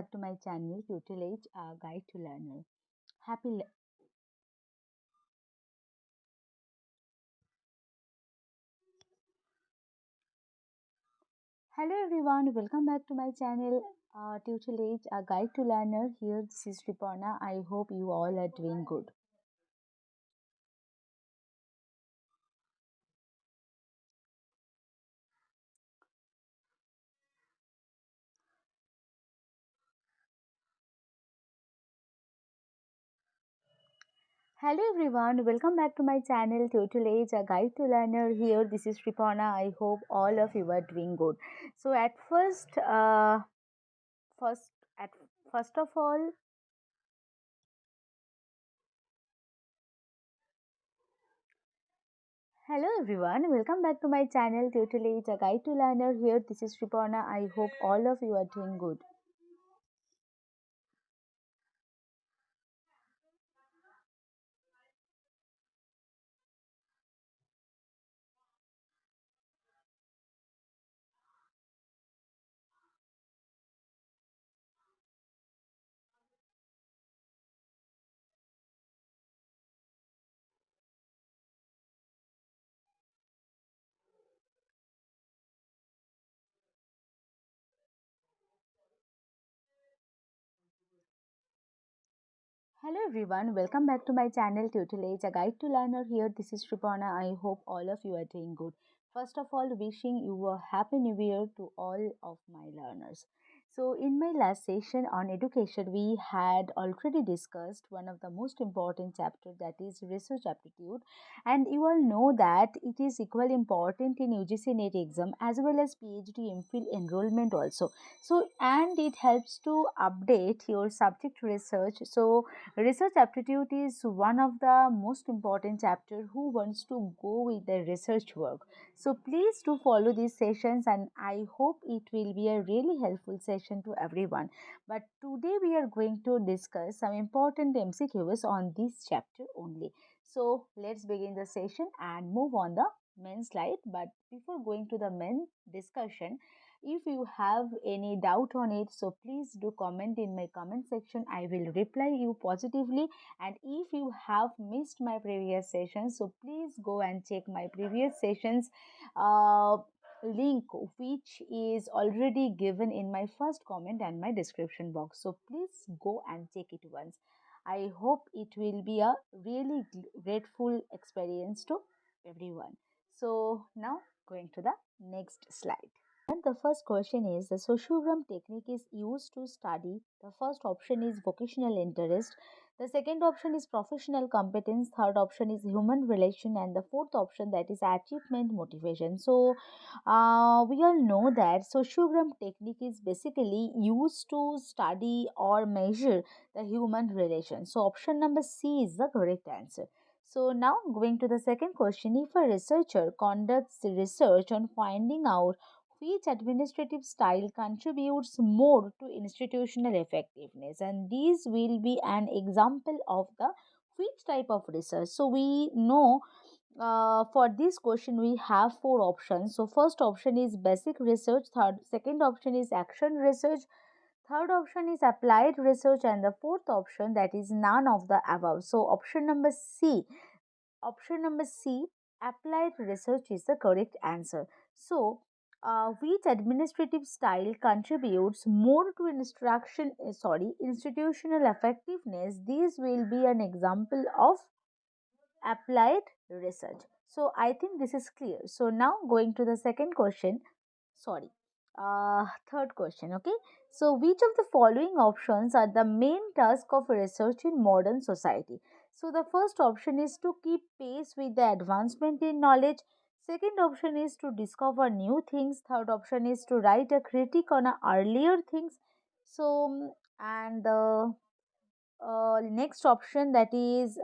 back to my channel Tutelage Guide to Learner. Happy le- Hello everyone, welcome back to my channel Tutelage Guide to Learner. Here this is Riporna. I hope you all are doing good. Hello everyone, welcome back to my channel Tutelage Guide to Learner. Here this is Riporna. I hope all of you are doing good. So first at first of all, hello everyone, welcome back to my channel Tutelage a Guide to Learner. Here this is Riporna. I hope all of you are doing good. Hello everyone, welcome back to my channel Tutelage a Guide to Learner. Here this is Riporna. I hope all of you are doing good. First of all, wishing you a happy new year to all of my learners. So in my last session on education, we had already discussed one of the most important chapter, that is research aptitude, and you all know that it is equally important in UGC NET exam as well as PhD MPhil enrollment also. So and it helps to update your subject research. So research aptitude is one of the most important chapter who wants to go with the research work. So please do follow these sessions and I hope it will be a really helpful session to everyone. But today we are going to discuss some important MCQs on this chapter only. So let's begin the session and move on the main slide. But before going to the main discussion, if you have any doubt on it, so please do comment in my comment section. I will reply you positively. And if you have missed my previous sessions, so please go and check my previous sessions uh, link, which is already given in my first comment and my description box. So please go and check it once. I hope it will be a really grateful experience to everyone. So now going to the next slide. And the first question is, the sociogram technique is used to study. The first option is vocational interest. The second option is professional competence. Third option is human relation, and the fourth option, that is achievement motivation. So we all know that sociogram technique is basically used to study or measure the human relation. So option number C is the correct answer. So now going to the second question, if a researcher conducts research on finding out which administrative style contributes more to institutional effectiveness, and these will be an example of the which type of research. So we know for this question we have four options. So first option is basic research, second option is action research, third option is applied research, and the fourth option, that is none of the above. So option number C, applied research is the correct answer. So, which administrative style contributes more to institutional effectiveness? This will be an example of applied research. So, I think this is clear. So, now going to the second question. Sorry, third question. Okay. So, which of the following options are the main task of research in modern society? So, the first option is to keep pace with the advancement in knowledge. Second option is to discover new things. Third option is to write a critique on a earlier things. So, and the next option, that is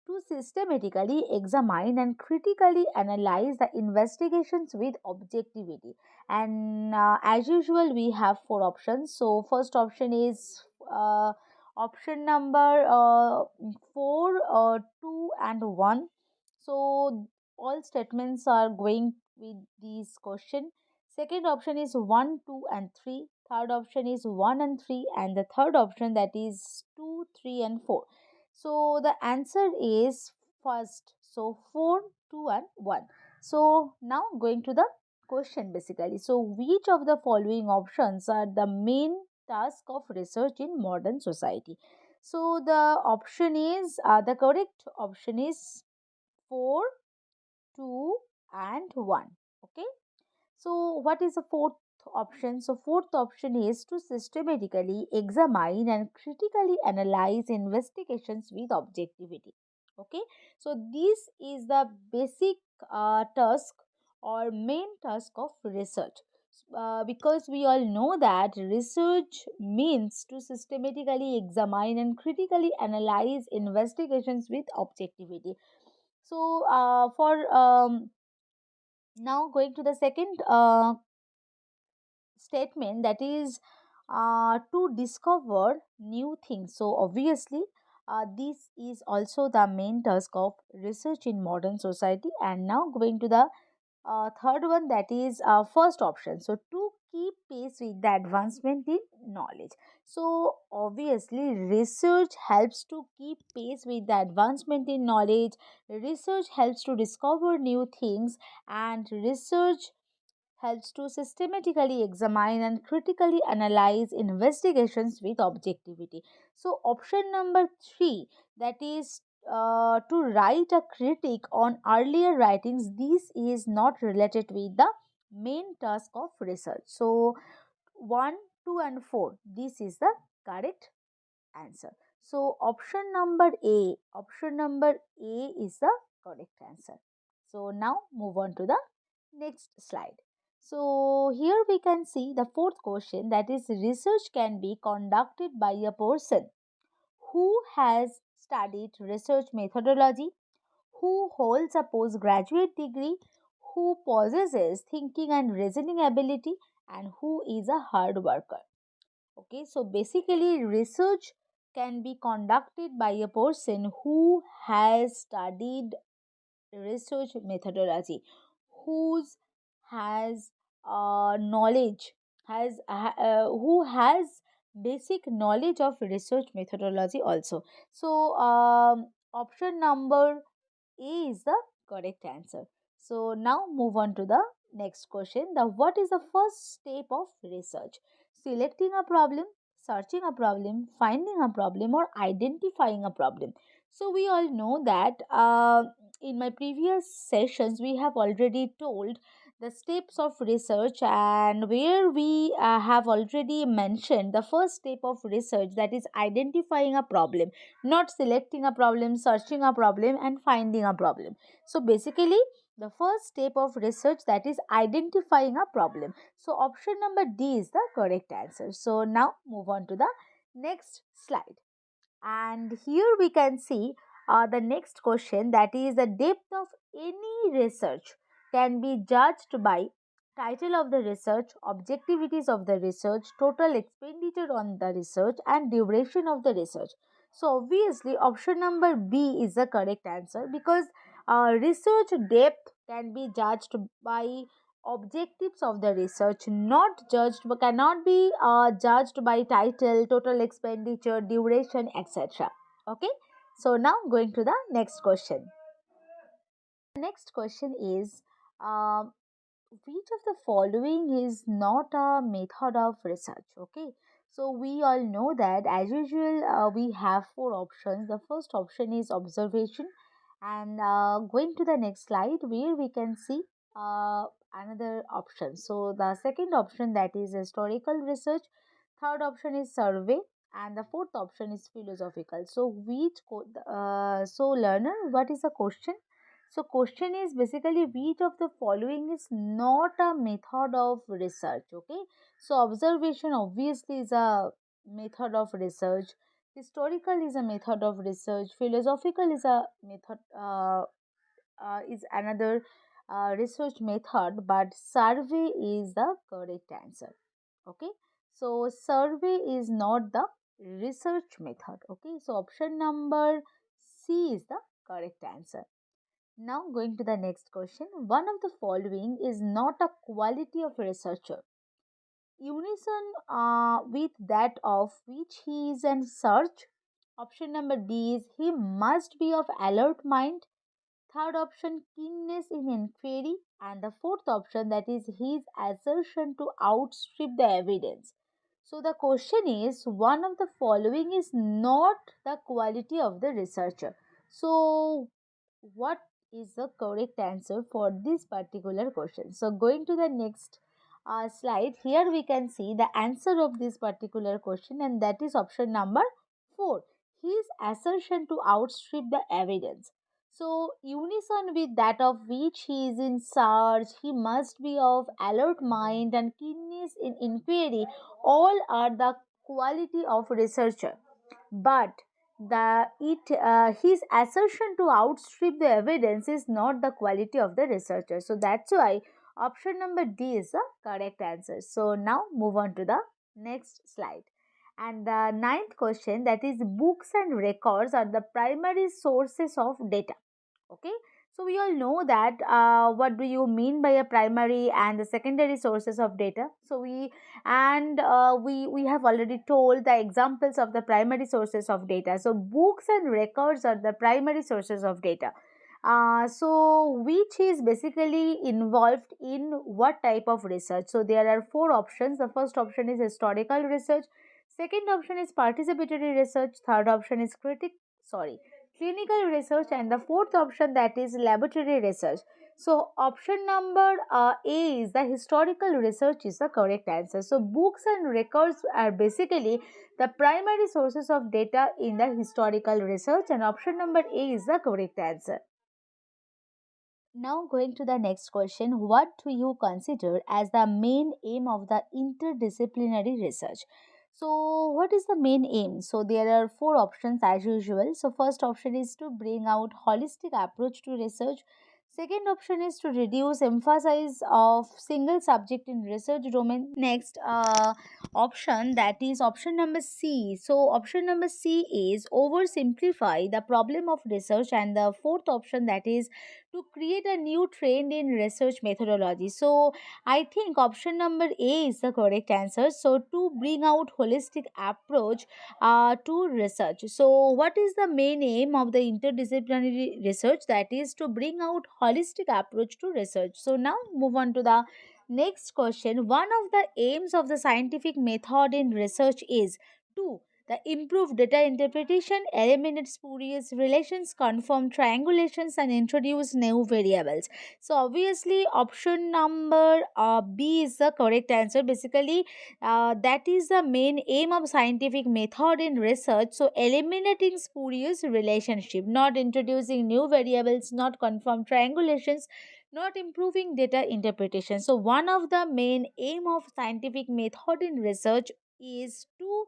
to systematically examine and critically analyze the investigations with objectivity. And as usual we have four options. So first option is option number 4, 2 and 1. So all statements are going with this question. Second option is 1, 2 and 3. third option is 1 and 3, and the third option that is 2, 3 and 4. So the answer is first. So 4, 2 and 1. So now going to the question basically. So which of the following options are the main task of research in modern society? So the correct option is 4, 2 and 1. Okay. So what is the fourth option? So fourth option is to systematically examine and critically analyze investigations with objectivity. Okay. So this is the basic task or main task of research. Because we all know that research means to systematically examine and critically analyze investigations with objectivity. So for now going to the second statement, that is to discover new things. So obviously this is also the main task of research in modern society. And now going to the third one, that is first option, so to keep pace with the advancement in knowledge. So obviously research helps to keep pace with the advancement in knowledge. Research helps to discover new things, and research helps to systematically examine and critically analyze investigations with objectivity. So, option number 3, that is to write a critique on earlier writings, this is not related with the main task of research. So, 1, 2, and 4, this is the correct answer. So, option number A is the correct answer. So, now move on to the next slide. So here we can see the fourth question, that is research can be conducted by a person who has studied research methodology, who holds a postgraduate degree, who possesses thinking and reasoning ability, and who is a hard worker. Okay, so basically research can be conducted by a person who has studied research methodology, whose has knowledge who has basic knowledge of research methodology also. So option number A is the correct answer. So now move on to the next question. The what is the first step of research? Selecting a problem, searching a problem, finding a problem, or identifying a problem. So we all know that in my previous sessions we have already told the steps of research, and where we have already mentioned the first step of research, that is identifying a problem, not selecting a problem, searching a problem, and finding a problem. So basically the first step of research, that is identifying a problem. So option number D is the correct answer. So now move on to the next slide. And here we can see the next question, that is the depth of any research can be judged by title of the research, objectivities of the research, total expenditure on the research, and duration of the research. So obviously option number B is the correct answer, because research depth can be judged by objectives of the research, not judged but cannot be judged by title, total expenditure, duration, etc. Okay, so now going to the next question. The next question is um, which of the following is not a method of research? Okay, so we all know that as usual we have four options. The first option is observation, and going to the next slide where we can see another option. So the second option, that is historical research, third option is survey, and the fourth option is philosophical. So so learner, what is the question? So question is basically which of the following is not a method of research. Okay, so observation obviously is a method of research, historical is a method of research, philosophical is a method is another research method, but survey is the correct answer. Okay, so survey is not the research method. Okay, so option number C is the correct answer. Now going to the next question. One of the following is not a quality of a researcher. unison with that of which he is in search. Option number D is he must be of alert mind. Third option, keenness in inquiry. And the fourth option, that is his assertion to outstrip the evidence. So the question is, one of the following is not the quality of the researcher. So what is the correct answer for this particular question? So going to the next slide, here we can see the answer of this particular question, and that is option number 4, his assertion to outstrip the evidence. So unison with that of which he is in search, he must be of alert mind and keenness in inquiry, all are the quality of researcher. But his assertion to outstrip the evidence is not the quality of the researcher. So that's why option number D is the correct answer. So now move on to the next slide. And the ninth question, that is books and records are the primary sources of data. Okay, so we all know that what do you mean by a primary and the secondary sources of data. So we have already told the examples of the primary sources of data. So books and records are the primary sources of data. So which is basically involved in what type of research? So there are four options. The first option is historical research, second option is participatory research, third option is clinical research, and the fourth option, that is laboratory research. So option number A is the historical research is the correct answer. So books and records are basically the primary sources of data in the historical research, and option number A is the correct answer. Now going to the next question, what do you consider as the main aim of the interdisciplinary research? So what is the main aim? So there are four options as usual. So first option is to bring out holistic approach to research. Second option is to reduce emphasis of single subject in research domain. Next option, that is option number C. So option number C is oversimplify the problem of research, and the fourth option, that is to create a new trend in research methodology. So I think option number A is the correct answer. So to bring out holistic approach to research. So what is the main aim of the interdisciplinary research? That is to bring out holistic approach to research. So now move on to the next question. One of the aims of the scientific method in research is to the improved data interpretation, eliminate spurious relations, confirm triangulations, and introduce new variables. So obviously, option number B is the correct answer. Basically, that is the main aim of scientific method in research. So eliminating spurious relationship, not introducing new variables, not confirm triangulations, not improving data interpretation. So one of the main aim of scientific method in research is to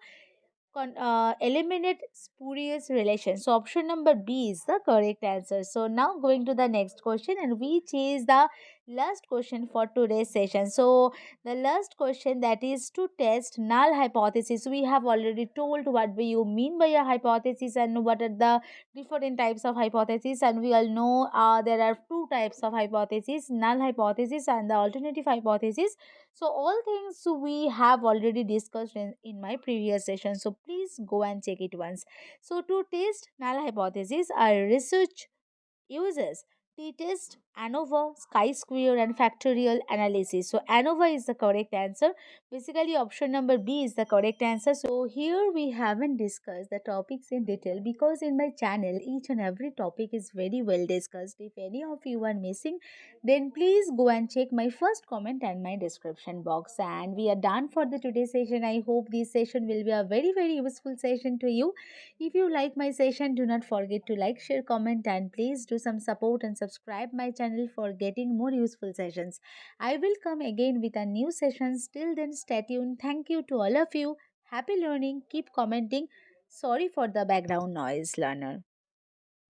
eliminate spurious relations. So option number B is the correct answer. So now going to the next question, and which is the last question for today's session. So the last question, that is to test null hypothesis. We have already told what do you mean by a hypothesis and what are the different types of hypothesis, and we all know there are two types of hypothesis, null hypothesis and the alternative hypothesis. So all things we have already discussed in my previous session. So please go and check it once. So to test null hypothesis, our research uses t-test, ANOVA, chi-square, and factorial analysis. So ANOVA is the correct answer. Basically, option number B is the correct answer. So here we haven't discussed the topics in detail because in my channel each and every topic is very well discussed. If any of you are missing, then please go and check my first comment and my description box. And we are done for the today's session. I hope this session will be a very useful session to you. If you like my session, do not forget to like, share, comment, and please do some support and subscribe my channel for getting more useful sessions. I will come again with a new sessions. Till then, stay tuned. Thank you to all of you. Happy learning. Keep commenting. Sorry for the background noise, learner.